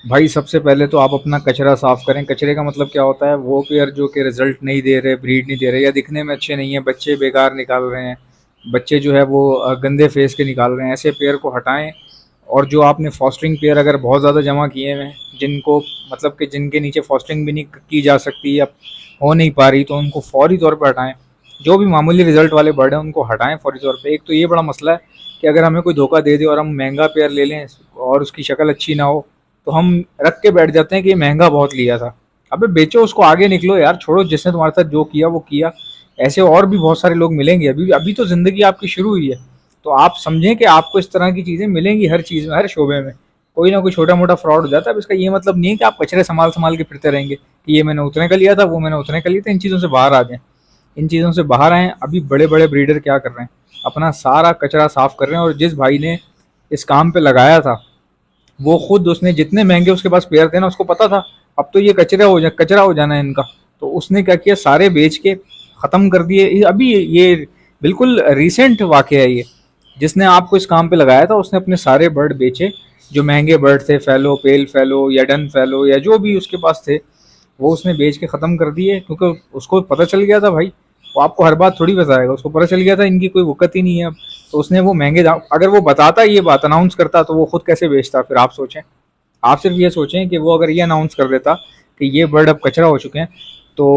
भाई सबसे पहले तो आप अपना कचरा साफ करें। कचरे का मतलब क्या होता है? वो पेयर जो कि रिजल्ट नहीं दे रहे, ब्रीड नहीं दे रहे या दिखने में अच्छे नहीं है, बच्चे बेकार निकाल रहे हैं, बच्चे जो है वो गंदे फेस के निकाल रहे हैं, ऐसे पेयर को हटाएं। और जो आपने फॉस्टरिंग पेयर अगर बहुत ज़्यादा जमा किए हुए हैं, जिनको मतलब कि जिनके नीचे फॉस्टरिंग भी नहीं की जा सकती या हो नहीं पा रही, तो उनको फौरी तौर पर हटाएं। जो भी मामूली रिजल्ट वाले बर्ड हैं उनको हटाएं फौरी तौर पे। एक तो ये बड़ा मसला है कि अगर हमें कोई धोखा दे दे और हम महंगा पेयर ले लें और उसकी शक्ल अच्छी ना हो, तो हम रख के बैठ जाते हैं कि ये महंगा बहुत लिया था। अबे बेचो उसको, आगे निकलो यार, छोड़ो जिसने तुम्हारे साथ जो किया वो किया। ऐसे और भी बहुत सारे लोग मिलेंगे, अभी अभी तो जिंदगी आपकी शुरू हुई है। तो आप समझें कि आपको इस तरह की चीजें मिलेंगी हर चीज में, हर शोबे में कोई ना कोई छोटा मोटा फ्रॉड हो जाता है। अब इसका ये मतलब नहीं है कि आप कचरे संभाल संभाल के फिरते रहेंगे कि ये मैंने उतने का लिया था, वो मैंने उतने का लिया था। इन चीजों से बाहर आ जाएं, इन चीजों से बाहर आए। अभी बड़े बड़े ब्रीडर क्या कर रहे हैं, अपना सारा कचरा साफ कर रहे हैं। और जिस भाई ने इस काम पे लगाया था, वो खुद, उसने जितने महंगे उसके पास पेयर थे ना, उसको पता था अब तो ये कचरा हो जाना है इनका। तो उसने क्या किया, सारे बेच के खत्म कर दिए। अभी ये बिल्कुल रिसेंट वाकया है ये। जिसने आपको इस काम पे लगाया था उसने अपने सारे बर्ड बेचे, जो महंगे बर्ड थे, फेलो, पेल फेलो या डन फेलो या जो भी उसके पास थे, वो उसने बेच के ख़त्म कर दिए। क्योंकि उसको पता चल गया था भाई, वो आपको हर बात थोड़ी बताएगा, उसको पता चल गया था इनकी कोई वक़्त ही नहीं है अब। तो उसने वो महंगे दाम, अगर वो बताता ये बात अनाउंस करता, तो वो खुद कैसे बेचता फिर आप सोचें। आप सिर्फ ये सोचें कि वो अगर ये अनाउंस कर देता कि ये बर्ड अब कचरा हो चुके हैं, तो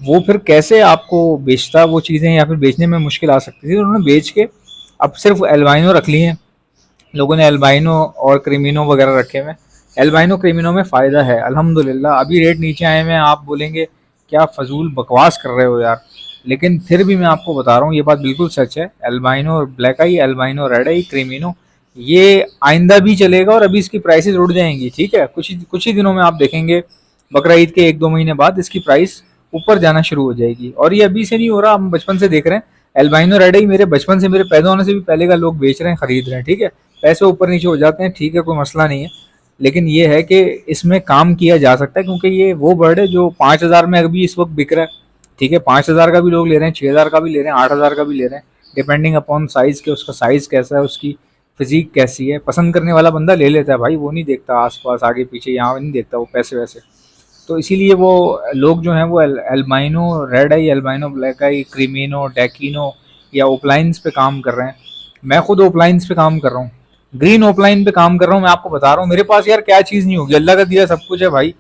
वो फिर कैसे आपको बेचता वो चीज़ें, या फिर बेचने में मुश्किल आ सकती थी। तो उन्होंने बेच के अब सिर्फ एल्बाइनो रख लिए हैं लोगों ने, एल्बाइनो और क्रिमिनो वगैरह रखे हुए हैं। एल्बाइनो क्रिमिनो में फ़ायदा है अल्हम्दुलिल्लाह, अभी रेट नीचे आए हुए हैं। आप बोलेंगे क्या फजूल बकवास कर रहे हो यार, लेकिन फिर भी मैं आपको बता रहा हूँ, ये बात बिल्कुल सच है। एल्बाइनो ब्लैक आई, एल्बाइनो रेड आई, क्रिमिनो, ये आइंदा भी चलेगा और अभी इसकी प्राइसेस उड़ जाएंगी। ठीक है, कुछ ही दिनों में आप देखेंगे, बकरा ईद के 1-2 महीने बाद इसकी प्राइस ऊपर जाना शुरू हो जाएगी। और ये अभी से नहीं हो रहा, हम बचपन से देख रहे हैं। एल्बाइनो रेड आई मेरे बचपन से, मेरे पैदा होने से भी पहले का लोग बेच रहे हैं, खरीद रहे हैं। ठीक है, पैसे ऊपर नीचे हो जाते हैं, ठीक है, कोई मसला नहीं है। लेकिन ये है कि इसमें काम किया जा सकता है, क्योंकि ये वो बर्ड है जो 5,000 में अभी इस वक्त बिक रहा है। ठीक है, 5,000 का भी लोग ले रहे हैं, 6,000 का भी ले रहे हैं, 8,000 का भी ले रहे हैं, डिपेंडिंग अपॉन साइज़ के, उसका साइज़ कैसा है, उसकी फिजिक कैसी है। पसंद करने वाला बंदा ले लेता है भाई, वो नहीं देखता आस पास आगे पीछे, यहाँ नहीं देखता वो पैसे वैसे। तो इसीलिए वो लोग जो हैं वो एल्बाइनो रेड आई, एल्बाइनो ब्लैक आई, क्रीमिनो, डेकिनो या ओपलाइंस पे काम कर रहे हैं। मैं खुद ओपलाइंस पे काम कर रहा हूँ, ग्रीन ओपलाइन पे काम कर रहा हूँ। मैं आपको बता रहा हूँ, मेरे पास यार क्या चीज़ नहीं होगी, अल्लाह का दिया सब कुछ है भाई।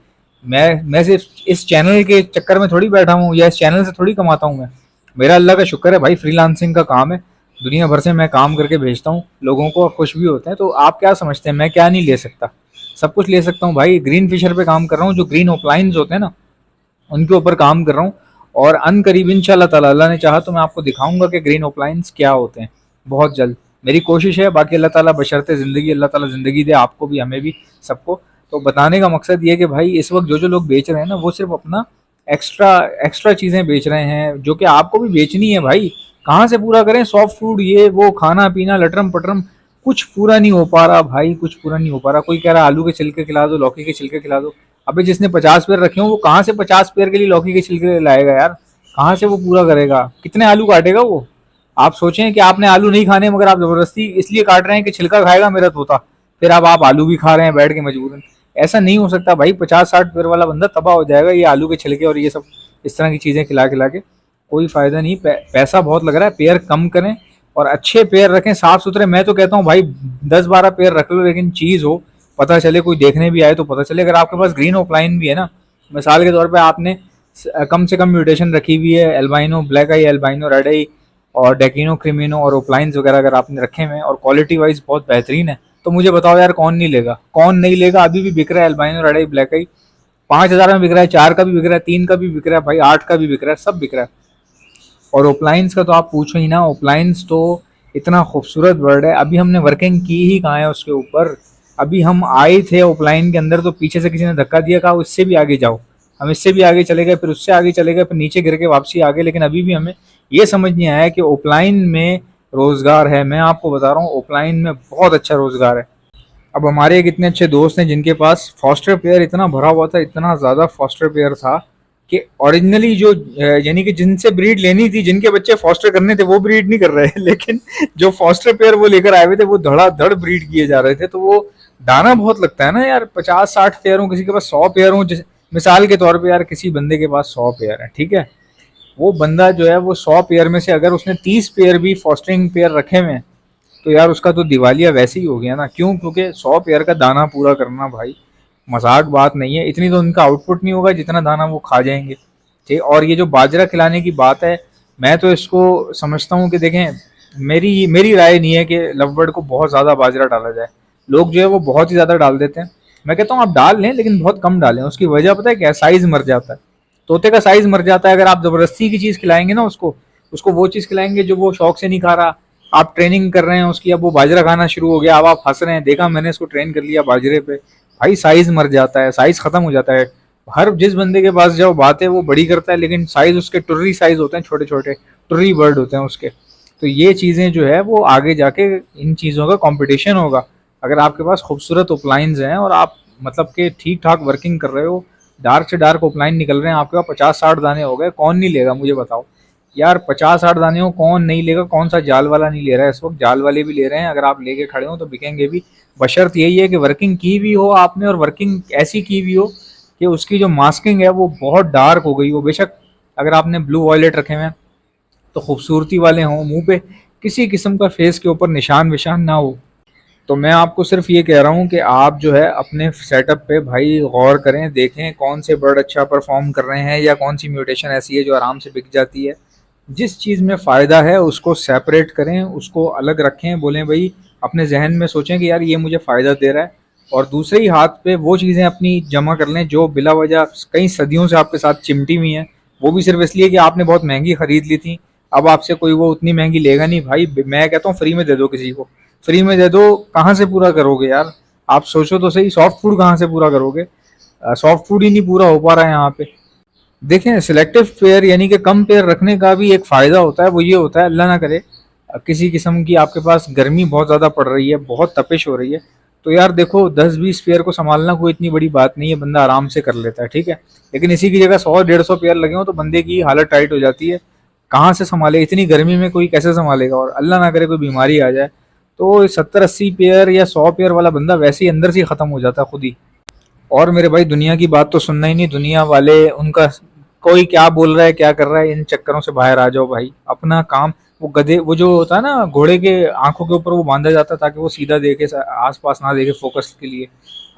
मैं सिर्फ इस चैनल के चक्कर में थोड़ी बैठा हूँ, या इस चैनल से थोड़ी कमाता हूँ मैं। मेरा अल्लाह का शुक्र है भाई, फ्रीलांसिंग का काम है, दुनिया भर से मैं काम करके भेजता हूँ लोगों को और खुश भी होते हैं। तो आप क्या समझते हैं मैं क्या नहीं ले सकता? सब कुछ ले सकता हूँ भाई। ग्रीन फिशर पे काम कर रहा हूँ, जो ग्रीन ओपलाइंस होते हैं ना, उनके ऊपर काम कर रहा हूँ। और अनकरीब इंशाल्लाह ताला, अल्लाह ने चाहा तो मैं आपको दिखाऊंगा कि ग्रीन ओपलाइंस क्या होते हैं, बहुत जल्द। मेरी कोशिश है, बाकी अल्लाह ताला बशर्ते ज़िंदगी, अल्लाह ताला ज़िंदगी दे आपको भी, हमें भी, सबको। तो बताने का मकसद ये है कि भाई इस वक्त जो जो लोग बेच रहे हैं ना, वो सिर्फ अपना एक्स्ट्रा एक्स्ट्रा चीज़ें बेच रहे हैं, जो कि आपको भी बेचनी है भाई। कहाँ से पूरा करें? सॉफ्ट फूड, ये वो, खाना पीना, लटरम पटरम, कुछ पूरा नहीं हो पा रहा भाई, कुछ पूरा नहीं हो पा रहा। कोई कह रहा आलू के छिलके खिला दो, लौकी के छिलके खिला दो। अबे जिसने 50 पेड़ रखे हो, वो कहाँ से 50 पेड़ के लिए लौकी के छिलके लाएगा यार? कहाँ से वो पूरा करेगा? कितने आलू काटेगा वो? आप सोचें कि आपने आलू नहीं खाने, मगर आप जबरदस्ती इसलिए काट रहे हैं कि छिलका खाएगा मेरा तोता, फिर अब आप आलू भी खा रहे हैं बैठ के मजबूरन। ऐसा नहीं हो सकता भाई, 50-60 पेड़ वाला बंदा तबाह हो जाएगा ये आलू के छिलके और ये सब इस तरह की चीज़ें खिला खिला के। कोई फ़ायदा नहीं, पैसा बहुत लग रहा है। पेड़ कम करें और अच्छे पेड़ रखें, साफ सुथरे। मैं तो कहता हूँ भाई 10-12 पेड़ रख लो, लेकिन चीज़ हो, पता चले, कोई देखने भी आए तो पता चले। अगर आपके पास ग्रीन ऑफलाइन भी है ना, मिसाल के तौर पे आपने कम से कम म्यूटेशन रखी हुई है, एल्बाइनो ब्लैक आई, एल्बाइनो रेड आई और डेकिनो क्रिमिनो और ओपलाइंस वगैरह अगर आपने रखे हुए हैं और क्वालिटी वाइज बहुत बेहतरीन है, तो मुझे बताओ यार कौन नहीं लेगा? कौन नहीं लेगा? अभी भी बिक रहा है एल्बाइनो रेड आई ब्लैक आई, 5,000 में बिक रहा है, 4 का भी बिक रहा है, 3 का भी बिक रहा है भाई, 8 का भी बिक रहा है, सब बिक रहा है। और ओपलाइंस का तो आप पूछो ही ना, ओपलाइंस तो इतना खूबसूरत वर्ड है। अभी हमने वर्किंग की ही कहाँ है उसके ऊपर। अभी हम आए थे ओपलाइन के अंदर, तो पीछे से किसी ने धक्का दिया, कहा इससे भी आगे जाओ। हम इससे भी आगे चले गए, फिर उससे आगे चले गए, फिर नीचे गिर के वापसी आ गए। लेकिन अभी भी हमें ये समझ नहीं आया कि ओपलाइन में रोजगार है। मैं आपको बता रहा हूँ, ओपलाइन में बहुत अच्छा रोजगार है। अब हमारे एक इतने अच्छे दोस्त हैं जिनके पास फॉस्टर पेयर इतना भरा हुआ था, इतना ज़्यादा फॉस्टर पेयर था कि ओरिजिनली जो यानी कि जिनसे ब्रीड लेनी थी, जिनके बच्चे फॉस्टर करने थे, वो ब्रीड नहीं कर रहे हैं लेकिन जो फॉस्टर पेयर वो लेकर आए हुए थे, वो धड़ाधड़ ब्रीड किए जा रहे थे। तो वो दाना बहुत लगता है ना यार, 50-60 पेयर हो, किसी के पास 100 पेयर हो, मिसाल के तौर पे यार किसी बंदे के पास 100 पेयर है, ठीक है, वो बंदा जो है वो 100 पेयर में से अगर उसने 30 पेयर भी फॉस्टरिंग पेयर रखे हुए हैं, तो यार उसका तो दिवालिया वैसे ही हो गया ना। क्यों? क्योंकि 100 पेयर का दाना पूरा करना भाई मजाक बात नहीं है, इतनी तो उनका आउटपुट नहीं होगा जितना दाना वो खा जाएंगे, ठीक। और ये जो बाजरा खिलाने की बात है, मैं तो इसको समझता हूँ कि देखें, मेरी मेरी राय नहीं है कि लवबर्ड को बहुत ज़्यादा बाजरा डाला जाए। लोग जो है वो बहुत ही ज़्यादा डाल देते हैं। मैं कहता हूँ आप डाल लें, लेकिन बहुत कम डालें। उसकी वजह पता है क्या? साइज़ मर जाता है, तोते का साइज़ मर जाता है। अगर आप ज़बरदस्ती की चीज़ खिलाएंगे ना उसको, उसको वो चीज़ खिलाएंगे जो वो शौक से नहीं खा रहा, आप ट्रेनिंग कर रहे हैं उसकी, अब वो बाजरा खाना शुरू हो गया, अब आप हंस रहे हैं, देखा मैंने इसको ट्रेन कर लिया बाजरे पे, भाई साइज़ मर जाता है, साइज़ खत्म हो जाता है। हर जिस बंदे के पास जाओ बात है वो बड़ी करता है, लेकिन साइज़ उसके टुर्री साइज़ होते हैं, छोटे छोटे टुर्री बर्ड होते हैं उसके। तो ये चीज़ें जो है वो आगे जाके इन चीज़ों का कंपटीशन होगा। अगर आपके पास खूबसूरत ओपलाइंस हैं और आप मतलब कि ठीक ठाक वर्किंग कर रहे हो, डार्क से डार्क ओपलाइन निकल रहे हैं, आपके पास 50-60 दाने हो गए, कौन नहीं लेगा मुझे बताओ यार? 50-60 दाने हो कौन नहीं लेगा? कौन सा जाल वाला नहीं ले रहा है? इस वक्त जाल वाले भी ले रहे हैं, अगर आप लेके खड़े हो तो बिकेंगे भी। बशर्त यही है कि वर्किंग की भी हो आपने, और वर्किंग ऐसी की भी हो कि उसकी जो मास्किंग है वो बहुत डार्क हो गई हो। बेशक अगर आपने ब्लू वॉयलेट रखे हुए हैं तो खूबसूरती वाले हों, मुंह पे किसी किस्म का फेस के ऊपर निशान विशान ना हो। तो मैं आपको सिर्फ ये कह रहा हूँ कि आप जो है अपने सेटअप पे भाई गौर करें, देखें कौन से बर्ड अच्छा परफॉर्म कर रहे हैं या कौन सी म्यूटेशन ऐसी है जो आराम से बिक जाती है। जिस चीज़ में फ़ायदा है उसको सेपरेट करें, उसको अलग रखें, बोलें भाई, अपने जहन में सोचें कि यार ये मुझे फ़ायदा दे रहा है, और दूसरे ही हाथ पे वो चीज़ें अपनी जमा कर लें जो बिला वजह कई सदियों से आपके साथ चिमटी हुई हैं, वो भी सिर्फ इसलिए कि आपने बहुत महंगी खरीद ली थी। अब आपसे कोई वो उतनी महंगी लेगा नहीं भाई। मैं कहता हूँ फ्री में दे दो किसी को, फ्री में दे दो, कहाँ से पूरा करोगे यार? आप सोचो तो सही, सॉफ्ट फूड कहाँ से पूरा करोगे? सॉफ्ट फूड ही नहीं पूरा हो पा रहा है यहाँ पे। देखें, सिलेक्टिव पेयर यानी कि कम पेयर रखने का भी एक फ़ायदा होता है, वो ये होता है, अल्लाह ना करे किसी किस्म की आपके पास गर्मी बहुत ज़्यादा पड़ रही है, बहुत तपिश हो रही है, तो यार देखो 10-20 पेयर को संभालना कोई इतनी बड़ी बात नहीं है, बंदा आराम से कर लेता है, ठीक है। लेकिन इसी की जगह 100-150 पेयर लगे हों तो बंदे की हालत टाइट हो जाती है, कहाँ से संभाले इतनी गर्मी में, कोई कैसे संभालेगा? और अल्लाह ना करे कोई बीमारी आ जाए तो 70-80 पेयर या 100 पेयर वाला बंदा वैसे ही अंदर से ही ख़त्म हो जाता है खुद ही। और मेरे भाई दुनिया की बात तो सुनना ही नहीं, दुनिया वाले उनका कोई क्या बोल रहा है क्या कर रहा है, इन चक्करों से बाहर आ जाओ भाई, अपना काम। वो गधे, वो जो होता है ना घोड़े के आंखों के ऊपर वो बांधा जाता है ताकि वो सीधा देखे, आस पास ना देखे, फोकस के लिए।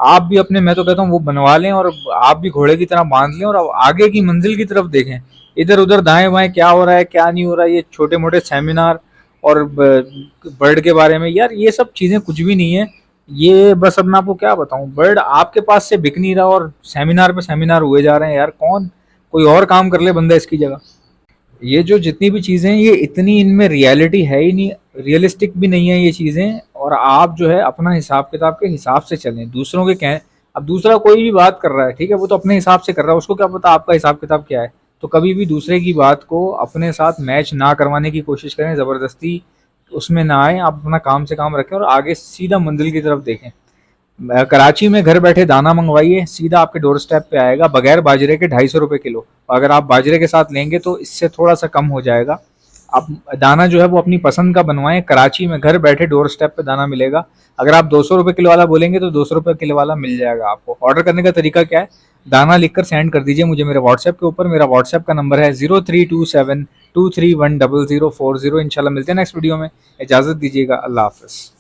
आप भी अपने, मैं तो कहता हूँ वो बनवा लें और आप भी घोड़े की तरह बांध लें और अब आगे की मंजिल की तरफ देखें। इधर उधर दाएं बाएं क्या हो रहा है क्या नहीं हो रहा है, ये छोटे मोटे सेमिनार और बर्ड के बारे में, यार ये सब चीजें कुछ भी नहीं है। ये बस अब मैं आपको क्या बताऊं, बर्ड आपके पास से बिक नहीं रहा और सेमिनार पे सेमिनार हुए जा रहे हैं यार। कौन कोई और काम कर ले बंदा इसकी जगह। ये जो जितनी भी चीजें हैं ये इतनी, इनमें रियलिटी है ही नहीं, रियलिस्टिक भी नहीं है ये चीजें। और आप जो है अपना हिसाब किताब के हिसाब से चलें, दूसरों के कहें। अब दूसरा कोई भी बात कर रहा है, ठीक है, वो तो अपने हिसाब से कर रहा है, उसको क्या पता आपका हिसाब किताब क्या है। तो कभी भी दूसरे की बात को अपने साथ मैच ना करवाने की कोशिश करें, जबरदस्ती उसमें ना आए, आप अपना काम से काम रखें और आगे सीधा मंजिल की तरफ देखें। कराची में घर बैठे दाना मंगवाइए, सीधा आपके डोर स्टेप पे आएगा, बगैर बाजरे के 250 रुपये किलो। अगर आप बाजरे के साथ लेंगे तो इससे थोड़ा सा कम हो जाएगा। आप दाना जो है वो अपनी पसंद का बनवाएं, कराची में घर बैठे डोर स्टेप पे दाना मिलेगा। अगर आप 200 रुपये किलो वाला बोलेंगे तो 200 रुपये किलो वाला मिल जाएगा आपको। ऑर्डर करने का तरीका क्या है? दाना लिखकर सेंड कर दीजिए मुझे मेरे व्हाट्सएप के ऊपर। मेरा व्हाट्सएप का नंबर है 0327231040। इंशाल्लाह मिलते हैं नेक्स्ट वीडियो में। इजाज़त दीजिएगा, अल्लाह हाफिज़।